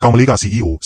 ကောင်မလေးက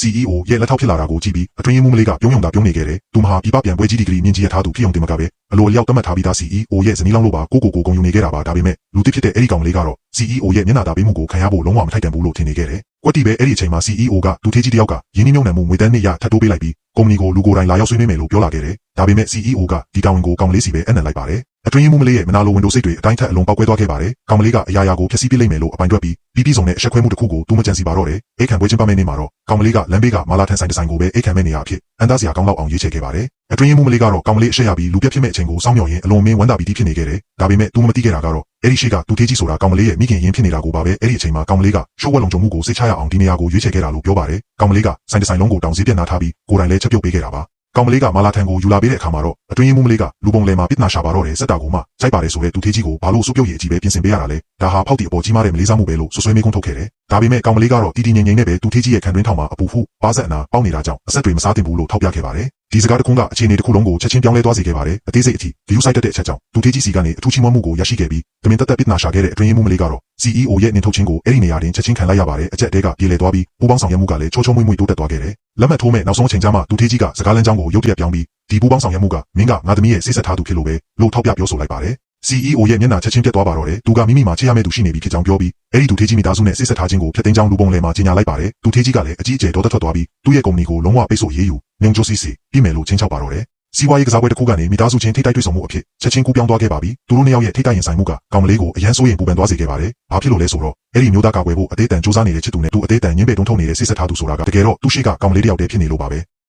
CEO ရဲ့လက်ထောက်ဖြစ်လာတာကိုကြည့်ပြီးအတွင်းရေးမှူးမလေးကပြုံးယုံတာပြုံးနေခဲ့တယ်သူမဟာပြပပြန်ပွဲကြီးဒီဂရီမြင့်ကြီးရထားသူဖြစ်ုံတင်မကပဲအလိုအလျောက်တတ်မှတ်ထားပြီးသား CEO ရဲ့ဇနီးလောင်းလို့ပါကိုဂုံယူနေခဲ့တာပါဒါပေမဲ့လူတစ်ဖြစ်တဲ့အဲ့ဒီကောင်လေးကတော့ CEO ရဲ့မျက်နှာသာပေးမှုကိုခံရဖို့လုံးဝမထိုက်တန်ဘူးလို့ထင်နေခဲ့တယ်ကွက်တီပဲအဲ့ဒီအချိန်မှာ CEO ကသူထေးကြီးတယောက်ကရင်းနှီးမြှုပ်နှံမှုငွေတန်းနှစ်ရထပ်တိုးပေးလိုက်ပြီးကုမ္ပဏီကိုလူကိုယ်တိုင်လာရောက်ဆွေးနွေးမယ်လို့ပြောလာခဲ့တယ်ဒါပေမဲ့ CEO ကဒီတာဝန်ကိုကောင်မလေးစီပဲအနှံလိုက်ပါတယ်အတွင်းရေးမှူးမလေးရဲ့မနာလိုဝင်တို့စိတ်တွေအတိုင်းထက်အလုံးပေါက်ကွဲသွားခဲ့ပါတယ်ကောင်မလေးကအရာရာကိုဖျက်ဆီးပစ်လိုက်မယ်လို့အပိုင်တွက်ပြီးပြီးဆုံးတဲ့အဆက်ခွဲမှုတစ်ခုကိုသူမကြံစီပါတော့တယ်အိတ်ခံပွဲချင်းပမဲ့နေမှာတော့ကောင်မလေးကလမ်းဘေးကမာလာထန်ဆိုင်တစ်ဆိုင်ကိုပဲအိတ်ခံမဲ့နေရအဖြစ်အန်သားစရာကောင်းလောက်အောင်ရွေးချယ်ခဲ့ပါတယ်အတွင်းရေးမှူးမလေးကတော့ကောင်မလေးအဆက်ရပြီးလူပြက်ဖြစ်မဲ့အချိန်ကိုစောင့်မျှော်ရင်းအလွန်မင်းဝမ်းသာပြီးဖြစ်နေခဲ့တယ်ဒါပေမဲ့သူမသိခဲ့တာကတော့အဲ့ဒီရှိကသူထေးကြီးဆိုတာကောင်မလေးရဲ့မိခင်ရင်းဖြစ်နေတာကိုပါပဲအဲ့ဒီအချိန်မှာကောင်မလေးကရှိုးဝက်လုံးကြုံမှုကိုစိတ်ချရအောင်ဒီနေရာကိုရွေးချယ်ခဲ့တာလို့ပြောပါတယ်ကောင်မလေးကဆိုင်တစ်ဆိုင်လုံးကိုတောင်စည်းပြတ်နာထားပြီးကိုယ်တိုင်လည်းချက်ပြုတ်ပေးခဲ့တာပါကောင်မလေးကမာလာထန်ကိုယူလာပေးတဲ့အခါမှာတော့အတွင်းရေးမှူးမလေးကလူပုံလယ်မှာပြစ်နာရှာပါတော့တယ်စက်တာကိုမှစိုက်ပါတယ်ဆိုတဲ့သူထေးကြီးကိုဘာလို့စုပ်ပြုတ်ရည်ကြီးပဲပြင်ဆင်ပေးရတာလဲဒါဟာဖောက်တီအပေါ်ကြီးမားတဲ့မလေးစားမှုပဲလို့ဆွဆွဲမေးခွန်းထုတ်ခဲ့တယ်ဒါပေမဲ့ကောင်မလေးကတော့တီတီငိမ့်ငိမ့်နဲ့ပဲသူထေးကြီးရဲ့ခံတွင်းထောင်မှာအပူဖုပါဇက်အနာပေါက်နေတာကြောင့်အဆက်တွေမစားသင့်ဘူးလို့ထောက်ပြခဲ့ပါတယ်ဒီစကားတခုကအခြေအနေတစ်ခုလုံးကိုချက်ချင်းပြောင်းလဲသွားစေခဲ့ပါတယ်အသေးစိတ်အထိဂယူဆိုင်တက်တဲ့အချက်ကြောင့်သူထေးကြီးစီကနေအထူးချီးမွမ်းမှုကိုရရှိခဲ့ပြီးတမင်တက်တက်ပြစ်နာရှာခဲ့တဲ့အတွင်းရေးမှူးမလေးကတော့ CEO ရဲ့နင်ထုတ်ချင်းကိုအဲ့ဒီနေရာတင်ချက်ချင်းခံလိုက်ရပါတယ်အချက်တဲကပြေလည်သွားပြီးပူပေါင်းဆောင်ရွက်မှုကလည်းချောချောမွေ့မွေ့တိုးတက်သွားခဲ့တယ်လက်မှတ်ထိုးမဲ့နောက်ဆုံးအချိန်ကျမှသူထေးကြီးကစကားလမ်းကြောင်းကိုရုတ်တရက်ပြောင်းပြီးဒီပူပေါင်းဆောင်ရွက်မှုကမင်းကငါသမီးရဲ့စိတ်ဆက်ထားသူဖြစ်လို့ပဲလို့ထောက်ပြပြောဆိုလိုက်ပါတယ် CEO ရဲ့မျက်နှာချက်ချင်းပြတ်သွားပါတော့တယ်သူကမိမိမှာချစ်ရမယ့်သူရှိနေပြီဖြစ်ကြောင်းပြောပြီးအဲ့ဒီသူထေးကြီးမိသားစုနဲ့စိတ်ဆက်ထားခြင်းကိုဖျက်သိမ်းကြောင်းလူပုံလယ်မှာကြေညာလိုက်ပါတယ်သူထေးကြီးကလည်းအကြီးအကျယ်ဒေါသထွက်သွားပြီးသူ့ရဲ့ကုမ္ပဏီကိုလုံးဝပိတ်ဆို့ရေးယူညုံချိုးစီစီပြီးမယ်လို့ချင်းချောက်ပါတော့တယ်စီးပွားရေးကစားပွဲတစ်ခုကနေမိသားစုချင်းထိတိုက်တွေ့ဆုံမှုအဖြစ်ချက်ချင်းကူးပြောင်းသွားခဲ့ပါပြီသူတို့နှစ်ယောက်ရဲ့ထိတိုက်ရင်ဆိုင်မှုကကောင်မလေးကိုအရန်စိုးရင်ပူပန်သွားစေခဲ့ပါတယ်ဘာဖြစ်လို့လဲဆိုတော့အဲ့ဒီမျိုးသားကာကွယ်ဖို့အသေးတန်စူးစမ်းနေတဲ့ချစ်သူနဲ့သူအသေးတန်ညင်းပယ်တုံးထုတ်နေတဲ့စိတ်ဆက်ထားသူဆိုတာကတကယ်တော့သူရှိကကောင်မလေးတယောက်တည်းဖြစ်နေလို့ပါပဲ